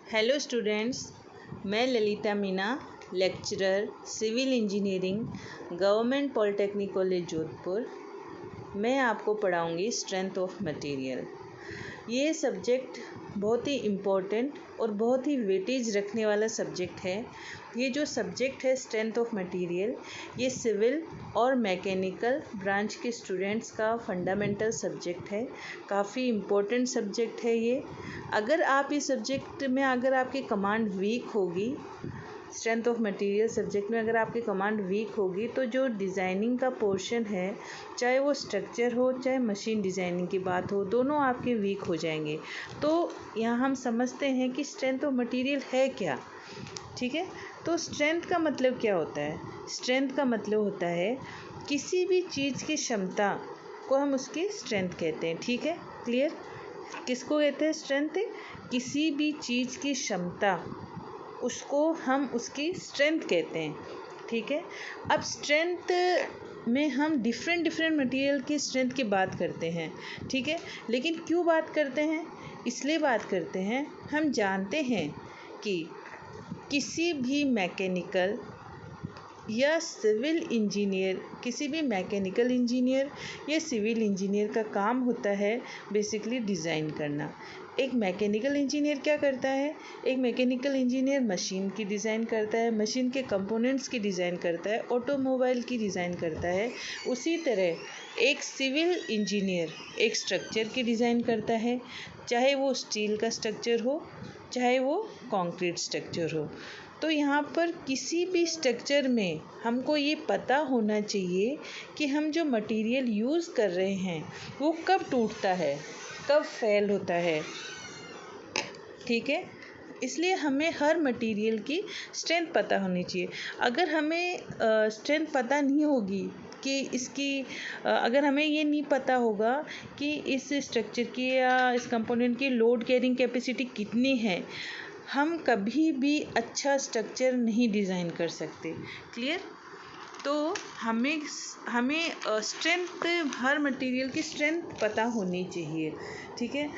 Hello students, मैं Lalita Meena, lecturer civil engineering, government polytechnic college Jodhpur. मैं आपको पढ़ाऊंगी स्ट्रेंथ ऑफ मटेरियल। ये सब्जेक्ट बहुत ही इम्पोर्टेंट और बहुत ही वेटेज रखने वाला सब्जेक्ट है। ये जो सब्जेक्ट है स्ट्रेंथ ऑफ मटेरियल, ये सिविल और मैकेनिकल ब्रांच के स्टूडेंट्स का फंडामेंटल सब्जेक्ट है। काफ़ी इम्पोर्टेंट सब्जेक्ट है ये। अगर आप इस सब्जेक्ट में अगर आपकी कमांड वीक होगी, स्ट्रेंथ ऑफ मटेरियल सब्जेक्ट में अगर आपकी कमांड वीक होगी, तो जो डिज़ाइनिंग का पोर्शन है, चाहे वो स्ट्रक्चर हो चाहे मशीन डिज़ाइनिंग की बात हो, दोनों आपके वीक हो जाएंगे। तो यहाँ हम समझते हैं कि स्ट्रेंथ ऑफ मटेरियल है क्या। ठीक है, तो स्ट्रेंथ का मतलब क्या होता है? स्ट्रेंथ का मतलब होता है किसी भी चीज़ की क्षमता को हम उसकी स्ट्रेंथ कहते हैं। ठीक है, क्लियर? किसको कहते हैं स्ट्रेंथ? किसी भी चीज़ की क्षमता, उसको हम उसकी स्ट्रेंथ कहते हैं। ठीक है, अब स्ट्रेंथ में हम डिफरेंट मटेरियल की स्ट्रेंथ की बात करते हैं। ठीक है, लेकिन क्यों बात करते हैं? इसलिए बात करते हैं, हम जानते हैं कि किसी भी मैकेनिकल या सिविल इंजीनियर, किसी भी मैकेनिकल इंजीनियर या सिविल इंजीनियर का काम होता है बेसिकली डिज़ाइन करना। एक मैकेनिकल इंजीनियर क्या करता है? एक मैकेनिकल इंजीनियर मशीन की डिज़ाइन करता है, मशीन के कंपोनेंट्स की डिज़ाइन करता है, ऑटोमोबाइल की डिज़ाइन करता है। उसी तरह एक सिविल इंजीनियर एक स्ट्रक्चर की डिज़ाइन करता है, चाहे वो स्टील का स्ट्रक्चर हो चाहे वो कंक्रीट स्ट्रक्चर हो। तो यहाँ पर किसी भी स्ट्रक्चर में हमको ये पता होना चाहिए कि हम जो मटेरियल यूज़ कर रहे हैं वो कब टूटता है, कब फेल होता है। ठीक है, इसलिए हमें हर मटेरियल की स्ट्रेंथ पता होनी चाहिए। अगर हमें स्ट्रेंथ पता नहीं होगी कि इसकी अगर हमें ये नहीं पता होगा कि इस स्ट्रक्चर की या इस कंपोनेंट की लोड कैरिंग कैपेसिटी कितनी है, हम कभी भी अच्छा स्ट्रक्चर नहीं डिज़ाइन कर सकते। क्लियर? तो हमें स्ट्रेंथ, हर मटेरियल की स्ट्रेंथ पता होनी चाहिए। ठीक है,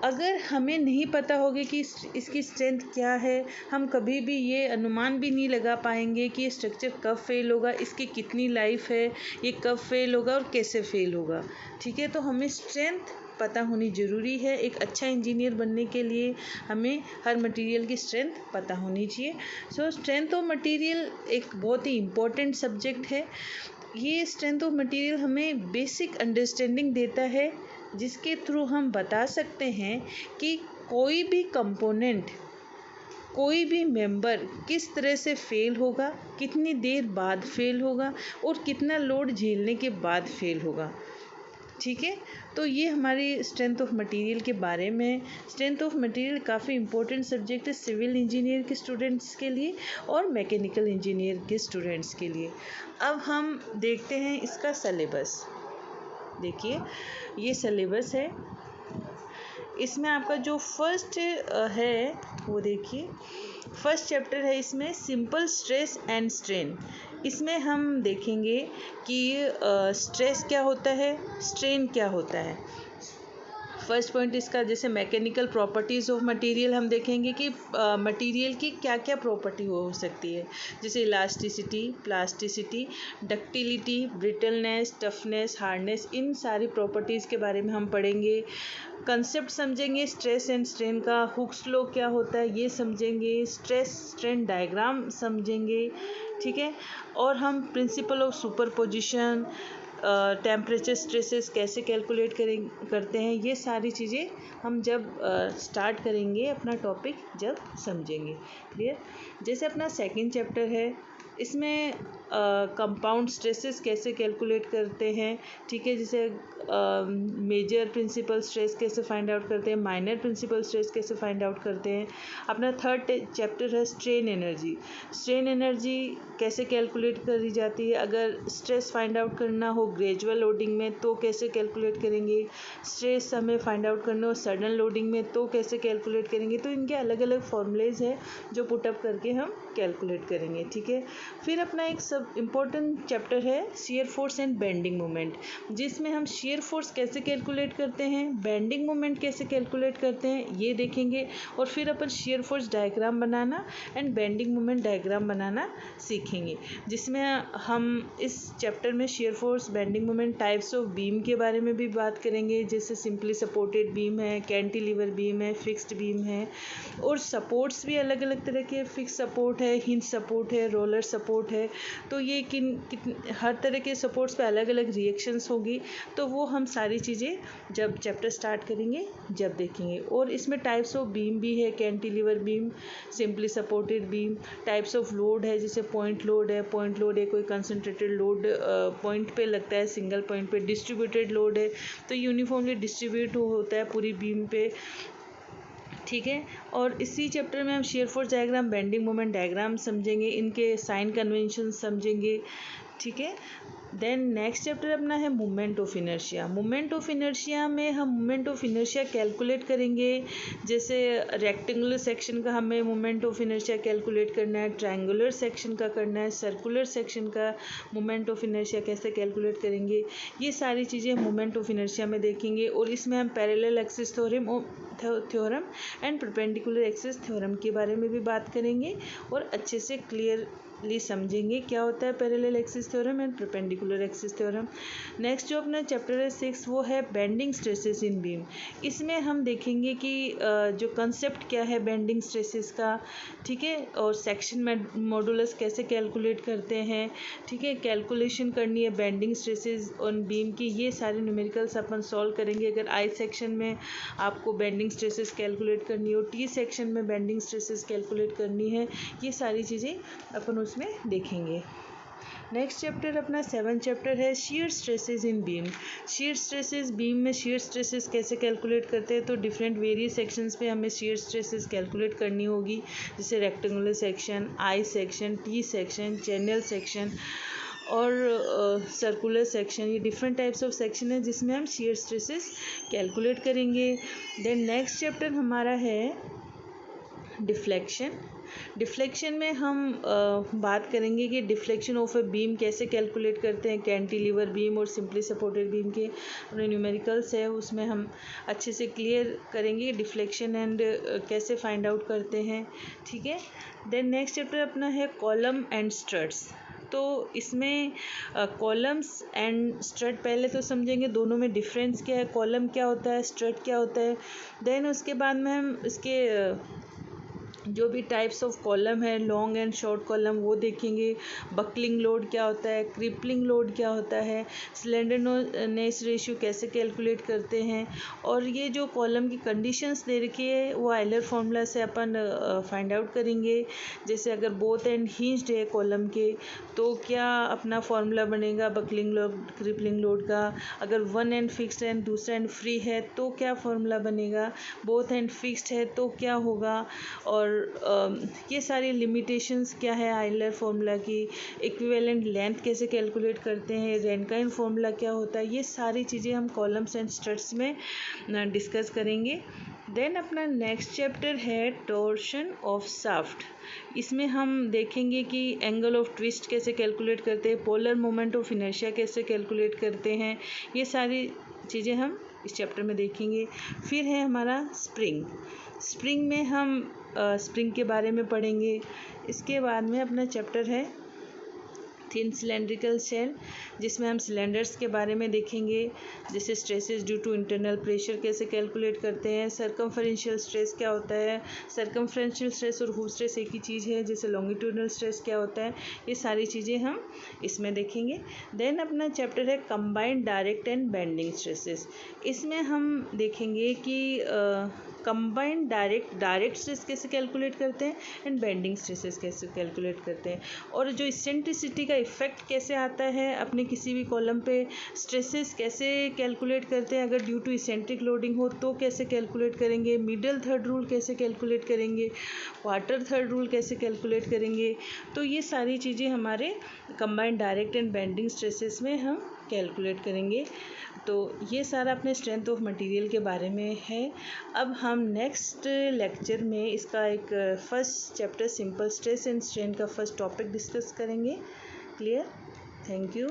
अगर हमें नहीं पता होगा कि इसकी स्ट्रेंथ क्या है, हम कभी भी ये अनुमान भी नहीं लगा पाएंगे कि ये स्ट्रक्चर कब फेल होगा, इसकी कितनी लाइफ है, ये कब फेल होगा और कैसे फेल होगा। ठीक है, तो हमें स्ट्रेंथ पता होनी ज़रूरी है। एक अच्छा इंजीनियर बनने के लिए हमें हर मटेरियल की स्ट्रेंथ पता होनी चाहिए। सो स्ट्रेंथ ऑफ मटेरियल एक बहुत ही इम्पोर्टेंट सब्जेक्ट है। ये स्ट्रेंथ ऑफ मटेरियल हमें बेसिक अंडरस्टैंडिंग देता है, जिसके थ्रू हम बता सकते हैं कि कोई भी कंपोनेंट, कोई भी मेंबर किस तरह से फेल होगा, कितनी देर बाद फेल होगा और कितना लोड झेलने के बाद फेल होगा। ठीक है, तो ये हमारी स्ट्रेंथ ऑफ मटेरियल के बारे में। स्ट्रेंथ ऑफ मटेरियल काफ़ी इंपॉर्टेंट सब्जेक्ट है सिविल इंजीनियर के स्टूडेंट्स के लिए और मैकेनिकल इंजीनियर के स्टूडेंट्स के लिए। अब हम देखते हैं इसका सिलेबस। देखिए, ये सिलेबस है। इसमें आपका जो फर्स्ट है वो देखिए, फर्स्ट चैप्टर है इसमें सिंपल स्ट्रेस एंड स्ट्रेन। इसमें हम देखेंगे कि स्ट्रेस क्या होता है, स्ट्रेन क्या होता है। फर्स्ट पॉइंट इसका जैसे मैकेनिकल प्रॉपर्टीज़ ऑफ मटेरियल हम देखेंगे कि मटेरियल की क्या क्या प्रॉपर्टी हो सकती है, जैसे elasticity, plasticity, ductility, brittleness, toughness, hardness, इन सारी प्रॉपर्टीज़ के बारे में हम पढ़ेंगे। कंसेप्ट समझेंगे स्ट्रेस एंड स्ट्रेन का, हुक्स लॉ क्या होता है ये समझेंगे, स्ट्रेस स्ट्रेन डायग्राम समझेंगे। ठीक है, और हम principle of superposition, temperature stresses कैसे कैलकुलेट करते हैं, ये सारी चीज़ें हम जब स्टार्ट करेंगे अपना टॉपिक जब समझेंगे। क्लियर? जैसे अपना सेकंड चैप्टर है, इसमें कंपाउंड स्ट्रेसेस कैसे कैलकुलेट करते हैं। ठीक है, जैसे मेजर प्रिंसिपल स्ट्रेस कैसे फाइंड आउट करते हैं, माइनर प्रिंसिपल स्ट्रेस कैसे फाइंड आउट करते हैं। अपना थर्ड चैप्टर है स्ट्रेन एनर्जी। स्ट्रेन एनर्जी कैसे कैलकुलेट करी जाती है, अगर स्ट्रेस फाइंड आउट करना हो ग्रेजुअल लोडिंग में तो कैसे कैलकुलेट करेंगे, स्ट्रेस हमें फाइंड आउट करना हो सडन लोडिंग में तो कैसे कैलकुलेट करेंगे। तो इनके अलग अलग फॉर्मूलेज है जो पुटअप करके हम कैलकुलेट करेंगे। ठीक है, फिर अपना एक सब इम्पोर्टेंट चैप्टर है shear force and bending moment, जिसमें हम शियर फोर्स कैसे कैलकुलेट करते हैं, बेंडिंग मोमेंट कैसे कैलकुलेट करते हैं ये देखेंगे। और फिर अपन शियर फोर्स डायग्राम बनाना एंड बेंडिंग मोमेंट डायग्राम बनाना सीखेंगे, जिसमें हम इस चैप्टर में shear force, bending moment, types of beam के बारे में भी बात करेंगे, जैसे सिंपली सपोर्टेड बीम है, कैंटिलीवर बीम है, फिक्स्ड बीम है, और सपोर्ट्स भी अलग अलग तरह के, फिक्स सपोर्ट है, हिंज सपोर्ट है, रोलर सपोर्ट है। तो ये हर तरह के सपोर्ट्स पे अलग अलग रिएक्शंस होगी, तो वो हम सारी चीज़ें जब चैप्टर स्टार्ट करेंगे जब देखेंगे। और इसमें टाइप्स ऑफ बीम भी है, cantilever beam, simply supported beam, types of load है, जैसे पॉइंट लोड है, कोई कंसंट्रेटेड लोड पॉइंट पे लगता है, सिंगल पॉइंट पे, डिस्ट्रीब्यूटेड लोड है तो यूनिफॉर्मली डिस्ट्रीब्यूट होता है पूरी बीम पे, ठीक है। और इसी चैप्टर में हम shear force diagram, bending moment diagram समझेंगे, इनके साइन कन्वेंशन समझेंगे, ठीक है। देन नेक्स्ट चैप्टर अपना है moment of inertia. Moment of inertia में हम मोमेंट ऑफ इनर्शिया कैलकुलेट करेंगे, जैसे रेक्टेंगुलर सेक्शन का हमें मोमेंट ऑफ इनर्शिया कैलकुलेट करना है, ट्रायंगुलर सेक्शन का करना है, सर्कुलर सेक्शन का मोमेंट ऑफ इनर्शिया कैसे कैलकुलेट करेंगे, ये सारी चीज़ें मोमेंट ऑफ इनर्शिया में देखेंगे। और इसमें हम parallel axis theorem and perpendicular axis theorem के बारे में भी बात करेंगे और अच्छे से क्लियरली समझेंगे क्या होता है parallel axis theorem and perpendicular axis theorem. Next जो अपना चैप्टर है 6 वो है बेंडिंग स्ट्रेसेस इन बीम। इसमें हम देखेंगे कि जो कंसेप्ट क्या है बेंडिंग स्ट्रेसेस का, ठीक है, और सेक्शन मॉडुलस कैसे कैलकुलेट करते हैं, ठीक है, कैलकुलेशन करनी है बेंडिंग स्ट्रेसेस ऑन बीम की, ये सारे न्यूमेरिकल्स अपन सॉल्व करेंगे। अगर आई सेक्शन में आपको बेंडिंग स्ट्रेसेस कैलकुलेट करनी हो, टी सेक्शन में बेंडिंग स्ट्रेसेस कैलकुलेट करनी है, ये सारी चीज़ें अपन उसमें देखेंगे। नेक्स्ट चैप्टर अपना 7 चैप्टर है शियर स्ट्रेसेस इन बीम। शियर स्ट्रेसेस बीम में शियर स्ट्रेसेस कैसे कैलकुलेट करते हैं, तो डिफरेंट वेरियस सेक्शंस पे हमें शियर स्ट्रेसेस कैलकुलेट करनी होगी, जैसे rectangular section, I section, T section, channel section और सर्कुलर सेक्शन, ये डिफरेंट टाइप्स ऑफ सेक्शन है जिसमें हम शियर स्ट्रेसेस कैलकुलेट करेंगे। देन नेक्स्ट चैप्टर हमारा है डिफ्लेक्शन। डिफ्लेक्शन में हम बात करेंगे कि डिफ्लेक्शन ऑफ ए बीम कैसे कैलकुलेट करते हैं, कैंटिलीवर बीम और सिंपली सपोर्टेड बीम के न्यूमेरिकल्स है उसमें हम अच्छे से क्लियर करेंगे डिफ्लेक्शन एंड कैसे फाइंड आउट करते हैं, ठीक है। देन नेक्स्ट चैप्टर अपना है कॉलम एंड स्ट्रट्स। तो इसमें कॉलम्स एंड स्ट्रट पहले तो समझेंगे दोनों में डिफरेंस क्या है, कॉलम क्या होता है, स्ट्रट क्या होता है। देन उसके बाद में हम इसके जो भी टाइप्स ऑफ कॉलम है, लॉन्ग एंड शॉर्ट कॉलम, वो देखेंगे। बकलिंग लोड क्या होता है, क्रिपलिंग लोड क्या होता है, स्लेंडरनेस रेशियो कैसे कैलकुलेट करते हैं, और ये जो कॉलम की कंडीशंस दे रखी है वो आयलर फार्मूला से अपन फाइंड आउट करेंगे। जैसे अगर बोथ एंड हिंज्ड है कॉलम के तो क्या अपना फार्मूला बनेगा बकलिंग लोड, क्रिपलिंग लोड का। अगर वन एंड फिक्स्ड एंड दूसरा एंड फ्री है तो क्या फार्मूला बनेगा, बोथ एंड फिक्स्ड है तो क्या होगा, और ये सारी लिमिटेशंस क्या है आयलर फार्मूला की, इक्विवेलेंट लेंथ कैसे कैलकुलेट करते हैं, रेनकाइन फार्मूला क्या होता है, ये सारी चीज़ें हम कॉलम्स एंड स्ट्रट्स में डिस्कस करेंगे। देन अपना नेक्स्ट चैप्टर है टॉर्शन ऑफ शाफ्ट। इसमें हम देखेंगे कि एंगल ऑफ ट्विस्ट कैसे कैलकुलेट करते हैं, पोलर मोमेंट ऑफ इनर्शिया कैसे कैलकुलेट करते हैं, ये सारी चीज़ें हम इस चैप्टर में देखेंगे। फिर है हमारा स्प्रिंग। स्प्रिंग में हम स्प्रिंग के बारे में पढ़ेंगे। इसके बाद में अपना चैप्टर है थिन सिलेंड्रिकल शेल, जिसमें हम सिलेंडर्स के बारे में देखेंगे, जैसे stresses due to internal pressure कैसे कैलकुलेट करते हैं, सर्कमफरेंशियल स्ट्रेस क्या होता है, सर्कमफरेंशियल स्ट्रेस और हूप स्ट्रेस एक ही चीज़ है, जैसे लॉन्गिट्यूडनल स्ट्रेस क्या होता है, ये सारी चीज़ें हम इसमें देखेंगे। देन अपना चैप्टर है combined direct and bending stresses. इसमें हम देखेंगे कि कंबाइंड डायरेक्ट स्ट्रेस कैसे कैलकुलेट करते हैं एंड बेंडिंग स्ट्रेसेस कैसे कैलकुलेट करते हैं, और जो इसेंट्रिसिटी का इफेक्ट कैसे आता है अपने किसी भी कॉलम पे, स्ट्रेसेस कैसे कैलकुलेट करते हैं, अगर ड्यू टू इसेंट्रिक लोडिंग हो तो कैसे कैलकुलेट करेंगे, मिडल थर्ड रूल कैसे कैलकुलेट करेंगे, क्वार्टर थर्ड रूल कैसे कैलकुलेट करेंगे। तो ये सारी चीज़ें हमारे combined direct and bending stresses में हम कैलकुलेट करेंगे। तो ये सारा अपने स्ट्रेंथ ऑफ मटेरियल के बारे में है। अब हम नेक्स्ट लेक्चर में इसका एक first chapter simple stress and strain का फर्स्ट टॉपिक डिस्कस करेंगे। क्लियर? Thank you.